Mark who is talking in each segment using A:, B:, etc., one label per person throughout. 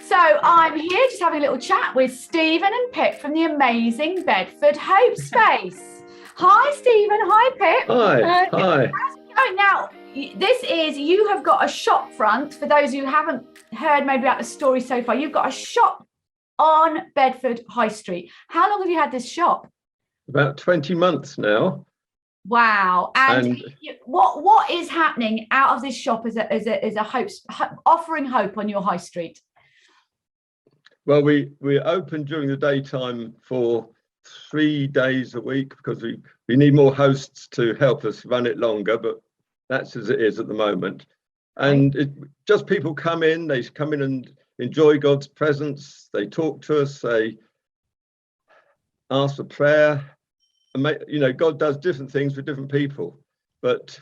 A: So I'm here just having a little chat with Stephen and Pip from the amazing Bedford Hope Space. Hi, Stephen. Hi, Pip.
B: Hi. Hi.
A: Oh, now, you have got a shop front. For those who haven't heard maybe about the story so far, you've got a shop on Bedford High Street. How long have you had this shop?
B: About 20 months now.
A: Wow. And what is happening out of this shop as a hope, offering hope on your high street?
B: Well, we open during the daytime for 3 days a week because we need more hosts to help us run it longer, but that's as it is at the moment. And just people come in and enjoy God's presence. They talk to us, they ask for prayer. You know, God does different things for different people, but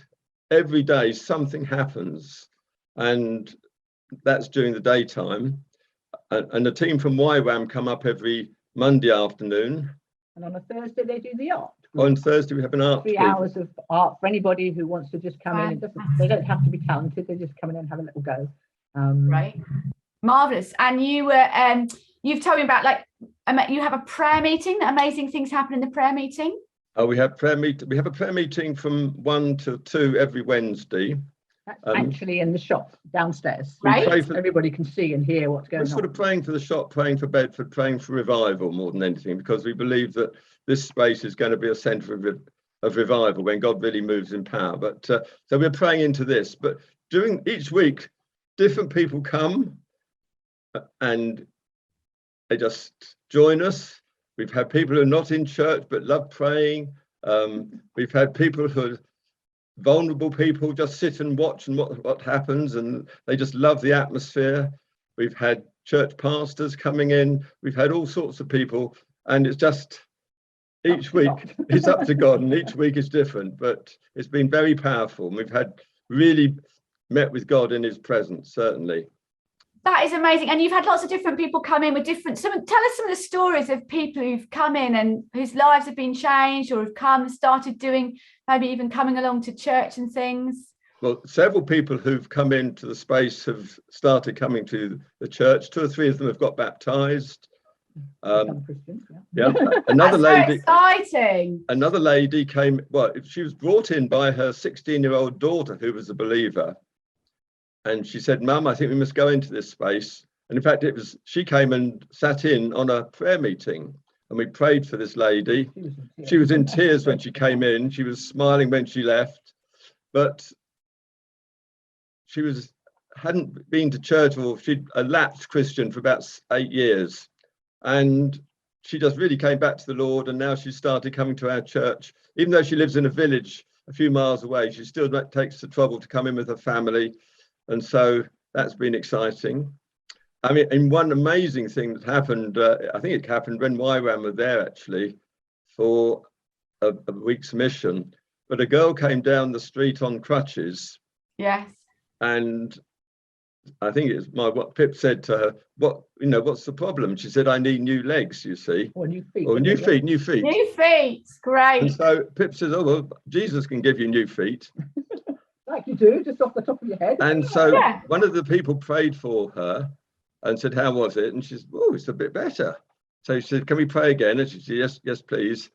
B: every day something happens, and that's during the daytime. And the team from YWAM come up every Monday afternoon.
C: And on a Thursday, they do the art.
B: On Thursday, we have an art.
C: 3 hours of art for anybody who wants to just come in. They don't have to be talented. They just come in and have a little go.
A: Right. Marvelous. And you were, you've told me about you have a prayer meeting. Amazing things happen in the prayer meeting.
B: Oh, we have a prayer meeting from 1 to 2 every Wednesday.
C: That's actually in the shop downstairs.
A: Right.
C: Everybody can see and hear what's going on.
B: We're sort of praying for the shop, praying for Bedford, praying for revival more than anything, because we believe that this space is going to be a centre of revival when God really moves in power. But so we're praying into this. But during each week, different people come and they just join us. We've had people who are not in church but love praying. We've had people who are vulnerable people just sit and watch and what happens, and they just love the atmosphere. We've had church pastors coming in. We've had all sorts of people, and it's just each week it's up to God, and each week is different, but it's been very powerful. And we've had really met with God in his presence, certainly.
A: That is amazing. And you've had lots of different people come in with tell us some of the stories of people who've come in and whose lives have been changed, or have started doing, maybe even coming along to church and things.
B: Well, several people who've come into the space have started coming to the church. 2 or 3 of them have got baptized. Another lady.
A: Exciting.
B: Another lady came. Well, she was brought in by her 16-year-old daughter, who was a believer. And she said, "Mum, I think we must go into this space." And in fact, she came and sat in on a prayer meeting, and we prayed for this lady. She was in tears when she came in. She was smiling when she left, but she hadn't been to church, or she'd a lapsed Christian for about 8 years. And she just really came back to the Lord, and now she started coming to our church. Even though she lives in a village a few miles away, she still takes the trouble to come in with her family. And so that's been exciting. I mean, and one amazing thing that happened, I think it happened when YWAM were there actually for a week's mission, but a girl came down the street on crutches.
A: Yes.
B: And I think it's what Pip said to her, what's the problem? She said, "I need new legs, you see."
C: Or new feet.
B: Or new feet.
A: New feet, great.
B: And so Pip says, "Oh, well, Jesus can give you new feet."
C: Like you do, just off the top of your head.
B: And so one of the people prayed for her and said, "How was it?" And she said, "Oh, it's a bit better." So she said, "Can we pray again?" And she said, yes, please.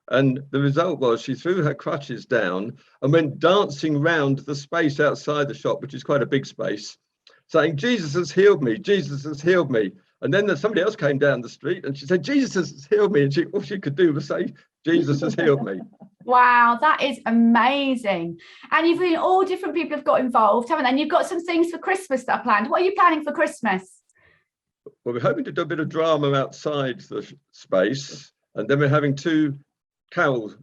B: And the result was she threw her crutches down and went dancing round the space outside the shop, which is quite a big space, saying, "Jesus has healed me. Jesus has healed me." And then somebody else came down the street and she said, "Jesus has healed me." And all she could do was say, "Jesus has healed me."
A: Wow, that is amazing. And you've been, all different people have got involved, haven't they? And you've got some things for Christmas that are planned. What are you planning for Christmas?
B: Well, we're hoping to do a bit of drama outside the space, and then we're having 2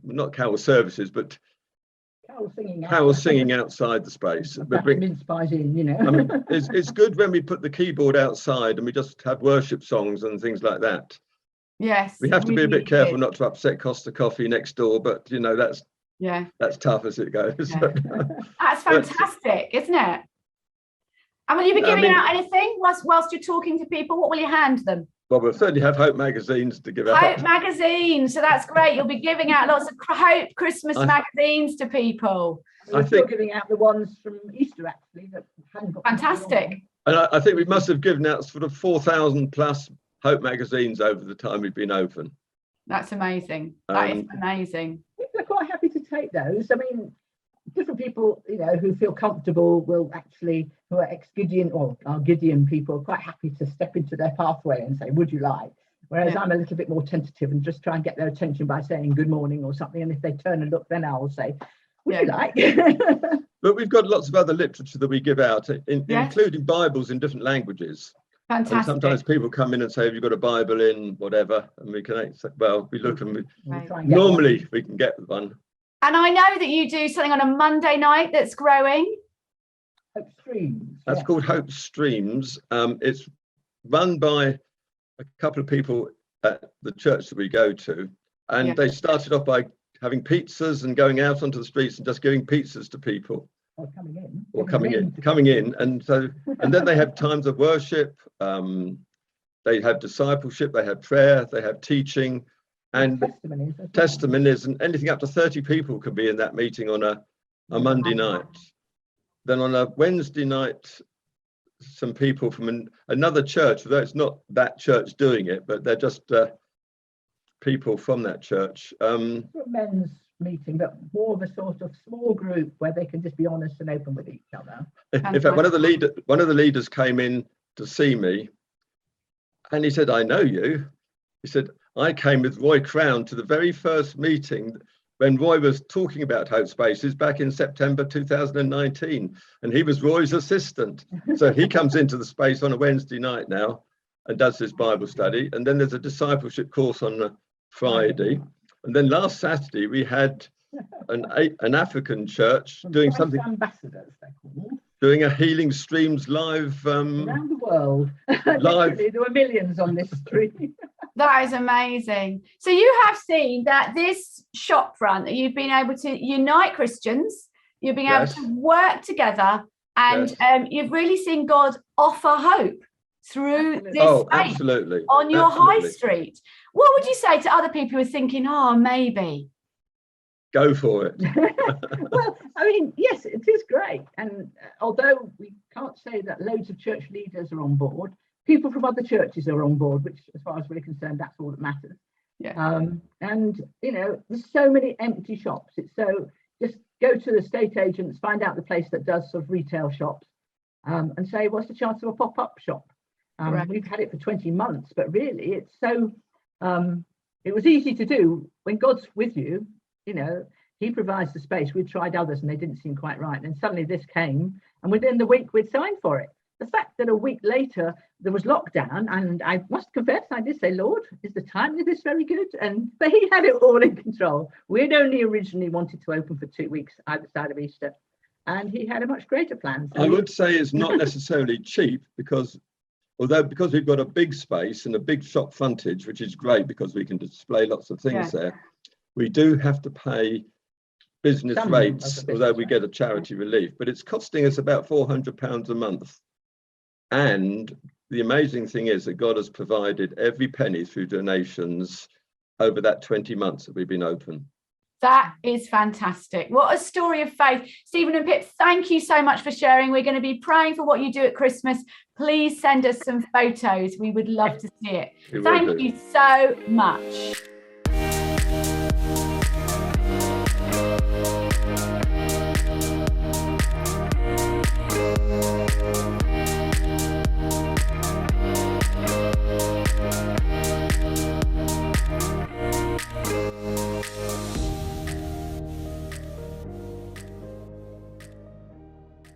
B: not carol services, but carol singing outside the space.
C: Mince pies in, you know.
B: I mean, it's good when we put the keyboard outside and we just have worship songs and things like that.
A: Yes.
B: We have to be a bit careful not to upset Costa Coffee next door, but you know, that's tough as it goes.
A: Yeah. That's fantastic, isn't it? And will you be giving out anything whilst you're talking to people? What will you hand them?
B: Well, we'll certainly have Hope magazines to give out.
A: Hope magazines, so that's great. You'll be giving out lots of Hope Christmas magazines to people.
C: We're still giving out the ones from Easter, actually, that hadn't got.
A: Fantastic.
B: And I think we must have given out sort of 4,000 plus Hope magazines over the time we've been open.
A: That's amazing. That is amazing.
C: People are quite happy to take those. I mean, different people, you know, who feel comfortable will actually, who are ex-Gideon or are Gideon people, are quite happy to step into their pathway and say, would you like? Whereas I'm a little bit more tentative and just try and get their attention by saying good morning or something. And if they turn and look, then I'll say, would you like?
B: But we've got lots of other literature that we give out, including Bibles in different languages.
A: Fantastic.
B: And sometimes people come in and say, have you got a Bible in whatever? And we can say, well, we look and normally we can get one.
A: And I know that you do something on a Monday night that's growing.
C: Hope Streams.
B: That's called Hope Streams. It's run by a couple of people at the church that we go to. And they started off by having pizzas and going out onto the streets and just giving pizzas to people.
C: Or
B: coming in. And so, and then they have times of worship. They have discipleship, they have prayer, they have teaching. And testimonies, and anything up to 30 people can be in that meeting on a Monday night. Then on a Wednesday night, some people from another church, although it's not that church doing it, but they're just people from that church.
C: Men's meeting, but more of a sort of small group where they can just be honest and open with each other.
B: In fact, one of the leaders came in to see me, and he said, "I know you." He said, I came with Roy Crown to the very first meeting when Roy was talking about Hope Spaces back in September 2019, and he was Roy's assistant. So he comes into the space on a Wednesday night now and does his Bible study. And then there's a discipleship course on a Friday. And then last Saturday, we had an African church doing something.
C: Ambassadors, they're called.
B: Doing a Healing Streams live.
C: Around the world.
B: Live.
C: There were millions on this stream.
A: That is amazing. So you have seen that this shop front, that you've been able to unite Christians, you've been able to work together, and you've really seen God offer hope through this space on your high street. What would you say to other people who are thinking, oh, maybe?
B: Go for it.
C: Well, I mean, yes, it is great. And although we can't say that loads of church leaders are on board, people from other churches are on board, which, as far as we're concerned, that's all that matters. And, you know, there's so many empty shops. It's so, just go to the estate agents, find out the place that does sort of retail shops, and say, what's the chance of a pop-up shop? We've had it for 20 months, but really it's so, it was easy to do. When God's with you, you know, he provides the space. We tried others and they didn't seem quite right. And suddenly this came, and within the week we'd signed for it. The fact that a week later there was lockdown, and I must confess, I did say, Lord, is the timing of this very good? But he had it all in control. We'd only originally wanted to open for 2 weeks either side of Easter, and he had a much greater plan. So
B: I would say it's not necessarily cheap, because we've got a big space and a big shop frontage, which is great because we can display lots of things there. We do have to pay business rates, although we get a charity relief, but it's costing us about £400 a month. And the amazing thing is that God has provided every penny through donations over that 20 months that we've been open.
A: That is fantastic. What a story of faith. Stephen and Pip, thank you so much for sharing. We're going to be praying for what you do at Christmas. Please send us some photos. We would love to see it. Thank you so much.